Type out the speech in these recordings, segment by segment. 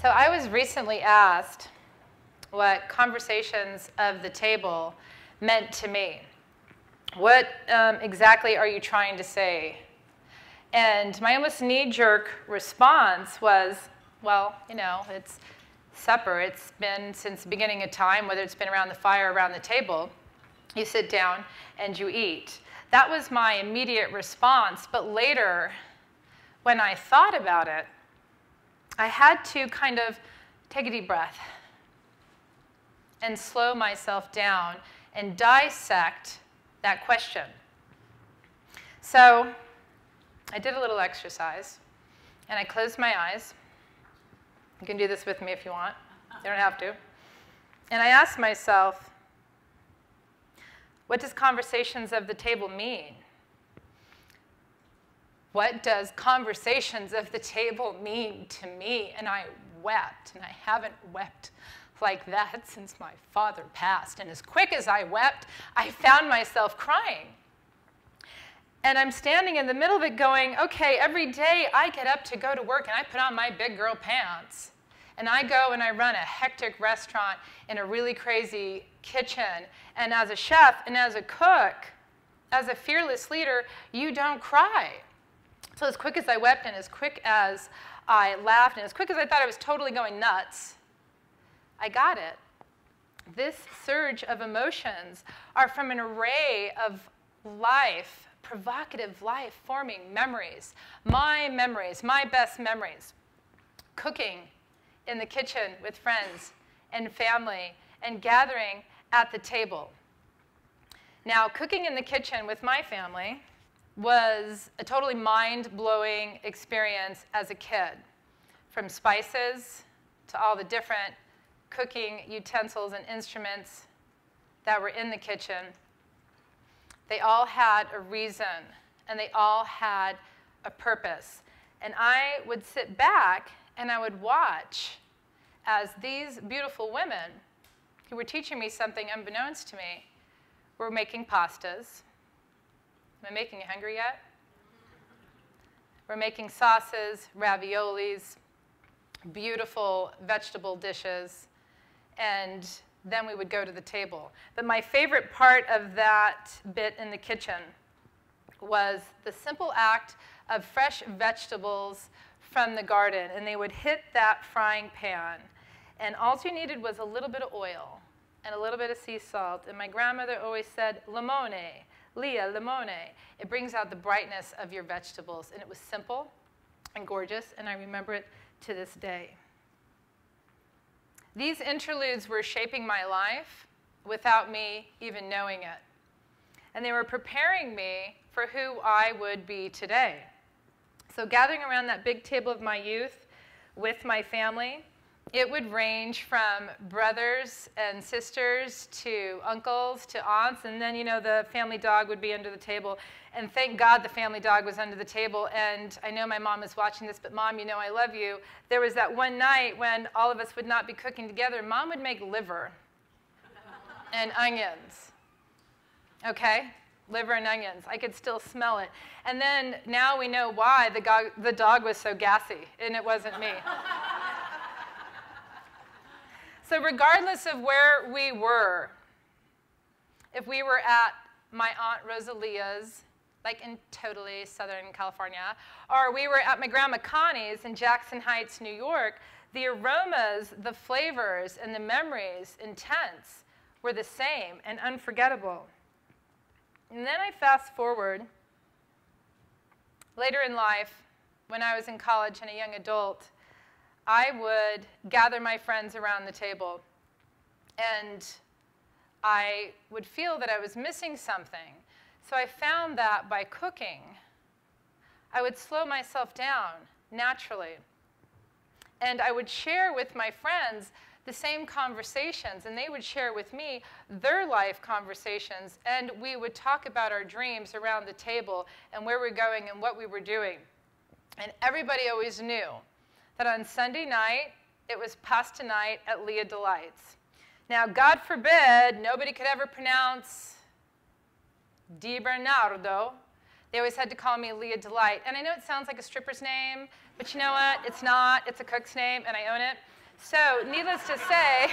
So I was recently asked what conversations of the table meant to me. What exactly are you trying to say? And my almost knee-jerk response was, well, you know, it's supper. It's been since the beginning of time, whether it's been around the fire or around the table. You sit down and you eat. That was my immediate response. But later, when I thought about it, I had to kind of take a deep breath and slow myself down and dissect that question. So I did a little exercise, and I closed my eyes. You can do this with me if you want. You don't have to. And I asked myself, what does conversations of the table mean? What does conversations of the table mean to me? And I wept, and I haven't wept like that since my father passed. And as quick as I wept, I found myself crying. And I'm standing in the middle of it going, okay, every day I get up to go to work, and I put on my big girl pants. And I go and I run a hectic restaurant in a really crazy kitchen. And as a chef and as a cook, as a fearless leader, you don't cry. So as quick as I wept and as quick as I laughed and as quick as I thought I was totally going nuts, I got it. This surge of emotions are from an array of life, provocative life-forming memories, my best memories. Cooking in the kitchen with friends and family and gathering at the table. Now, cooking in the kitchen with my family was a totally mind-blowing experience as a kid, from spices to all the different cooking utensils and instruments that were in the kitchen. They all had a reason, and they all had a purpose. And I would sit back and I would watch as these beautiful women who were teaching me something unbeknownst to me were making pastas. Am I making you hungry yet? We're making sauces, raviolis, beautiful vegetable dishes, and then we would go to the table. But my favorite part of that bit in the kitchen was the simple act of fresh vegetables from the garden, and they would hit that frying pan, and all you needed was a little bit of oil and a little bit of sea salt, and my grandmother always said, limone, Leah, limone. It brings out the brightness of your vegetables, and it was simple and gorgeous, and I remember it to this day. These interludes were shaping my life without me even knowing it, and they were preparing me for who I would be today. So gathering around that big table of my youth with my family, it would range from brothers and sisters to uncles to aunts, and then, you know, the family dog would be under the table. And thank God the family dog was under the table. And I know my mom is watching this, but Mom, you know I love you. There was that one night when all of us would not be cooking together. Mom would make liver and onions, okay? Liver and onions. I could still smell it. And then now we know why the dog was so gassy, and it wasn't me. So regardless of where we were, if we were at my Aunt Rosalia's, like in totally Southern California, or we were at my Grandma Connie's in Jackson Heights, New York, the aromas, the flavors, and the memories, intense, were the same and unforgettable. And then I fast forward. Later in life, when I was in college and a young adult, I would gather my friends around the table, and I would feel that I was missing something. So I found that by cooking, I would slow myself down naturally. And I would share with my friends the same conversations, and they would share with me their life conversations, and we would talk about our dreams around the table and where we're going and what we were doing. And everybody always knew that on Sunday night, it was pasta night at Leah Delight's. Now, God forbid, nobody could ever pronounce Di Bernardo. They always had to call me Leah Delight. And I know it sounds like a stripper's name, but you know what? It's not. It's a cook's name, and I own it. So needless to say,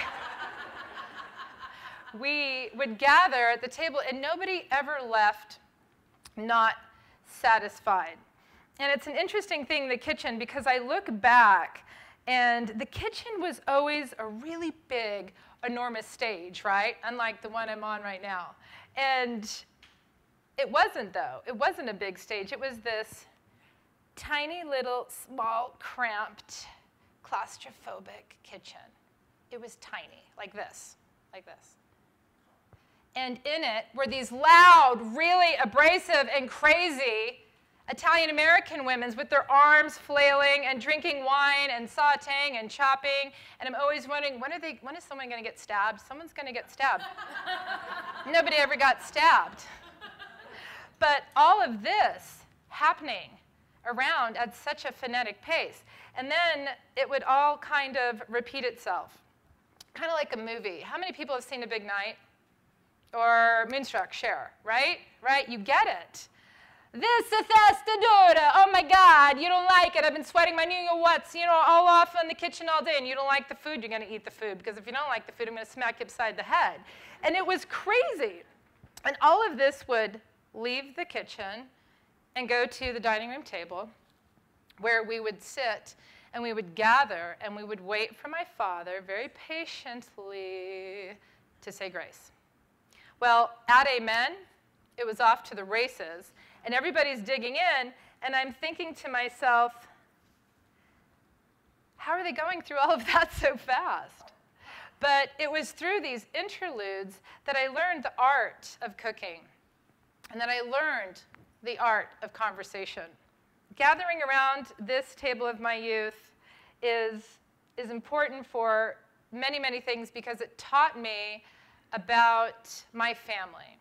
we would gather at the table, and nobody ever left not satisfied. And it's an interesting thing, the kitchen, because I look back, and the kitchen was always a really big, enormous stage, right? Unlike the one I'm on right now. And it wasn't, though. It wasn't a big stage. It was this tiny little, small, cramped, claustrophobic kitchen. It was tiny, like this, like this. And in it were these loud, really abrasive and crazy Italian-American women with their arms flailing and drinking wine and sauteing and chopping. And I'm always wondering, when is someone going to get stabbed? Someone's going to get stabbed. Nobody ever got stabbed. But all of this happening around at such a frenetic pace. And then it would all kind of repeat itself, kind of like a movie. How many people have seen A Big Night? Or Moonstruck? Share, right? Right? You get it. This is Festadura. Oh my God, you don't like it. I've been sweating my new what's, all off in the kitchen all day, and you don't like the food, you're going to eat the food. Because if you don't like the food, I'm going to smack you upside the head. And it was crazy. And all of this would leave the kitchen and go to the dining room table, where we would sit and we would gather and we would wait for my father very patiently to say grace. Well, at Amen, it was off to the races, and everybody's digging in, and I'm thinking to myself, how are they going through all of that so fast? But it was through these interludes that I learned the art of cooking, and that I learned the art of conversation. Gathering around this table of my youth is important for many, many things, because it taught me about my family.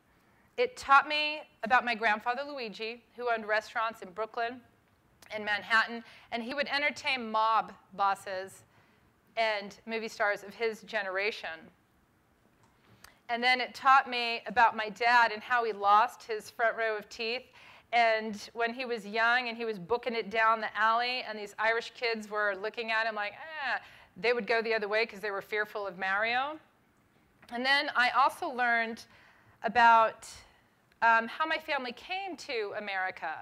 It taught me about my grandfather Luigi, who owned restaurants in Brooklyn and Manhattan, and he would entertain mob bosses and movie stars of his generation. And then it taught me about my dad and how he lost his front row of teeth. And when he was young and he was booking it down the alley, and these Irish kids were looking at him like, they would go the other way because they were fearful of Mario. And then I also learned about how my family came to America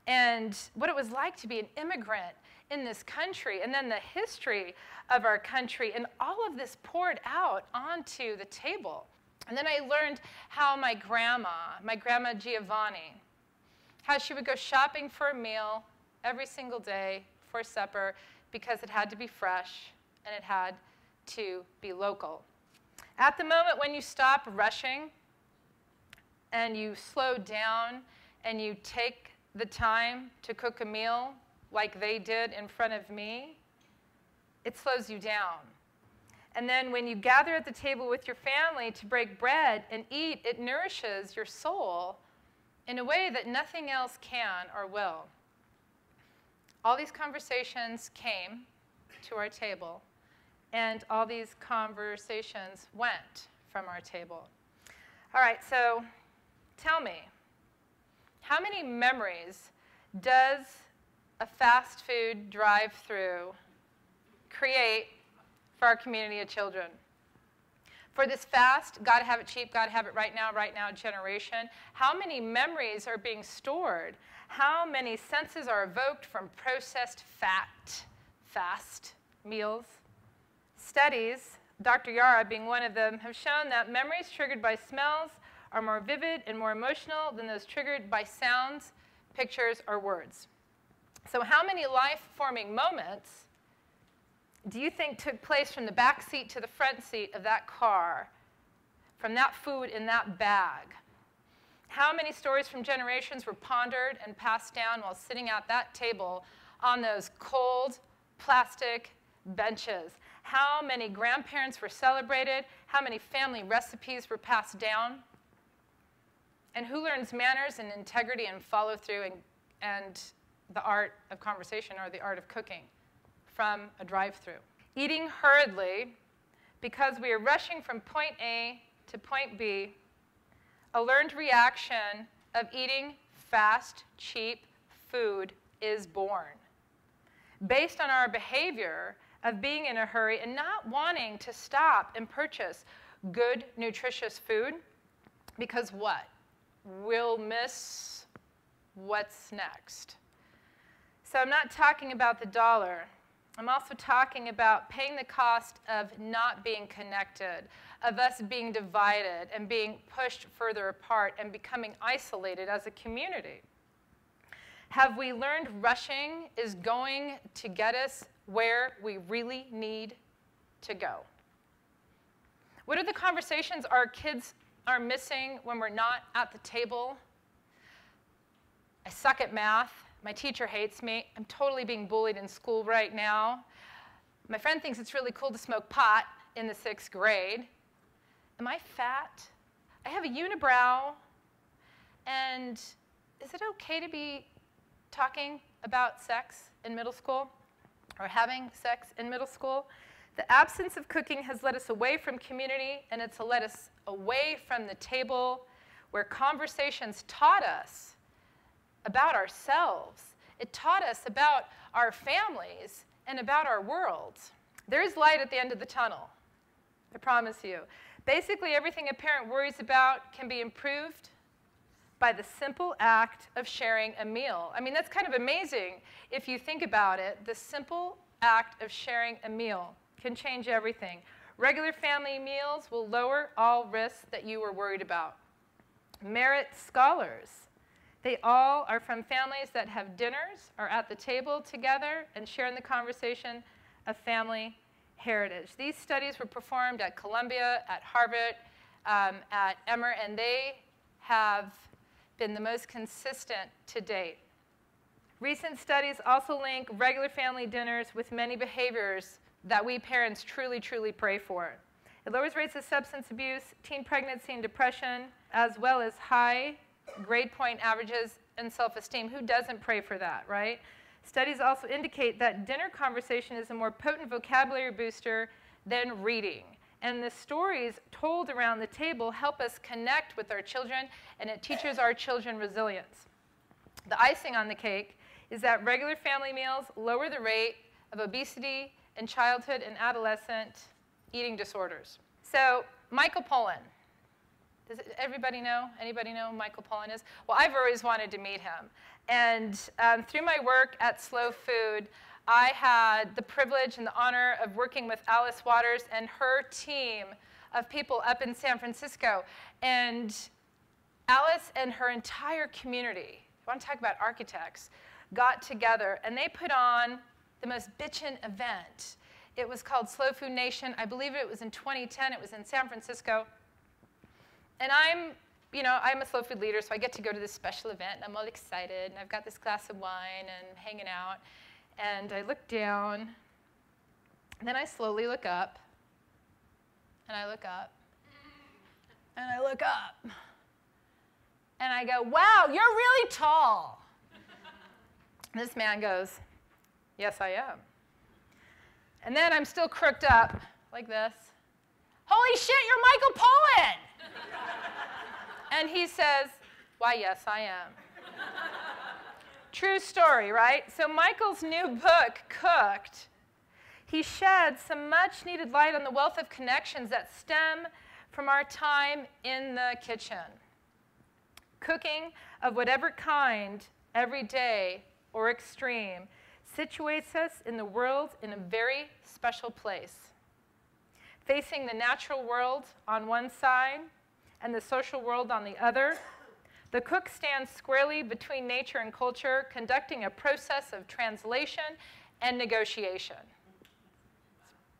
and what it was like to be an immigrant in this country, and then the history of our country. And all of this poured out onto the table. And then I learned how my grandma Giovanni, how she would go shopping for a meal every single day for supper, because it had to be fresh and it had to be local. At the moment when you stop rushing and you slow down and you take the time to cook a meal like they did in front of me, it slows you down. And then when you gather at the table with your family to break bread and eat, it nourishes your soul in a way that nothing else can or will. All these conversations came to our table, and all these conversations went from our table. All right, so tell me, how many memories does a fast food drive-through create for our community of children? For this fast, gotta have it cheap, gotta have it right now generation, how many memories are being stored? How many senses are evoked from processed fast meals? Studies, Dr. Yara being one of them, have shown that memories triggered by smells are more vivid and more emotional than those triggered by sounds, pictures, or words. So how many life-forming moments do you think took place from the back seat to the front seat of that car, from that food in that bag? How many stories from generations were pondered and passed down while sitting at that table on those cold plastic benches? How many grandparents were celebrated? How many family recipes were passed down? And who learns manners and integrity and follow-through and the art of conversation, or the art of cooking, from a drive-through? Eating hurriedly because we are rushing from point A to point B, a learned reaction of eating fast, cheap food is born. Based on our behavior of being in a hurry and not wanting to stop and purchase good, nutritious food, because what? We'll miss what's next. So I'm not talking about the dollar. I'm also talking about paying the cost of not being connected, of us being divided and being pushed further apart and becoming isolated as a community. Have we learned rushing is going to get us where we really need to go? What are the conversations our kids are missing when we're not at the table? I suck at math. My teacher hates me. I'm totally being bullied in school right now. My friend thinks it's really cool to smoke pot in the 6th grade. Am I fat? I have a unibrow. And is it okay to be talking about sex in middle school or having sex in middle school? The absence of cooking has led us away from community, and it's led us away from the table where conversations taught us about ourselves. It taught us about our families and about our world. There is light at the end of the tunnel, I promise you. Basically, everything a parent worries about can be improved by the simple act of sharing a meal. I mean, that's kind of amazing if you think about it. The simple act of sharing a meal can change everything. Regular family meals will lower all risks that you were worried about. Merit scholars. They all are from families that have dinners, are at the table together, and share in the conversation of family heritage. These studies were performed at Columbia, at Harvard, at Emory, and they have been the most consistent to date. Recent studies also link regular family dinners with many behaviors that we parents truly, truly pray for. It lowers rates of substance abuse, teen pregnancy, and depression, as well as high grade point averages and self-esteem. Who doesn't pray for that, right? Studies also indicate that dinner conversation is a more potent vocabulary booster than reading. And the stories told around the table help us connect with our children, and it teaches our children resilience. The icing on the cake is that regular family meals lower the rate of obesity in childhood and adolescent eating disorders. So Michael Pollan. Does everybody know? Anybody know who Michael Pollan is? Well, I've always wanted to meet him. And through my work at Slow Food, I had the privilege and the honor of working with Alice Waters and her team of people up in San Francisco. And Alice and her entire community, I want to talk about architects, got together and they put on the most bitchin' event. It was called Slow Food Nation. I believe it was in 2010. It was in San Francisco. And I'm a slow food leader, so I get to go to this special event, and I'm all excited, and I've got this glass of wine and hanging out. And I look down, and then I slowly look up, and I look up, and I look up, and I go, wow, you're really tall. And this man goes, yes, I am. And then I'm still crooked up like this. Holy shit, you're Michael Pollan! And he says, why, yes, I am. True story, right? So Michael's new book, Cooked, he sheds some much-needed light on the wealth of connections that stem from our time in the kitchen. Cooking of whatever kind, every day or extreme, situates us in the world in a very special place. Facing the natural world on one side and the social world on the other, the cook stands squarely between nature and culture, conducting a process of translation and negotiation.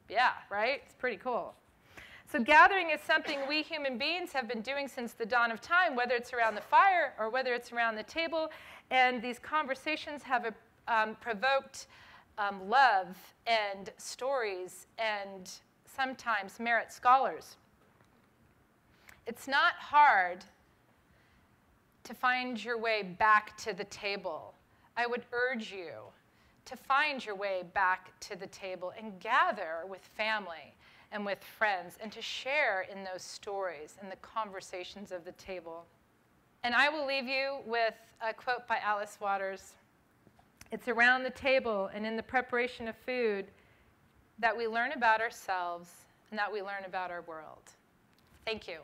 Yeah, right? It's pretty cool. So gathering is something we human beings have been doing since the dawn of time, whether it's around the fire or whether it's around the table, and these conversations have provoked love and stories and sometimes merit scholars. It's not hard to find your way back to the table. I would urge you to find your way back to the table and gather with family and with friends and to share in those stories and the conversations of the table. And I will leave you with a quote by Alice Waters. It's around the table and in the preparation of food that we learn about ourselves, and that we learn about our world. Thank you.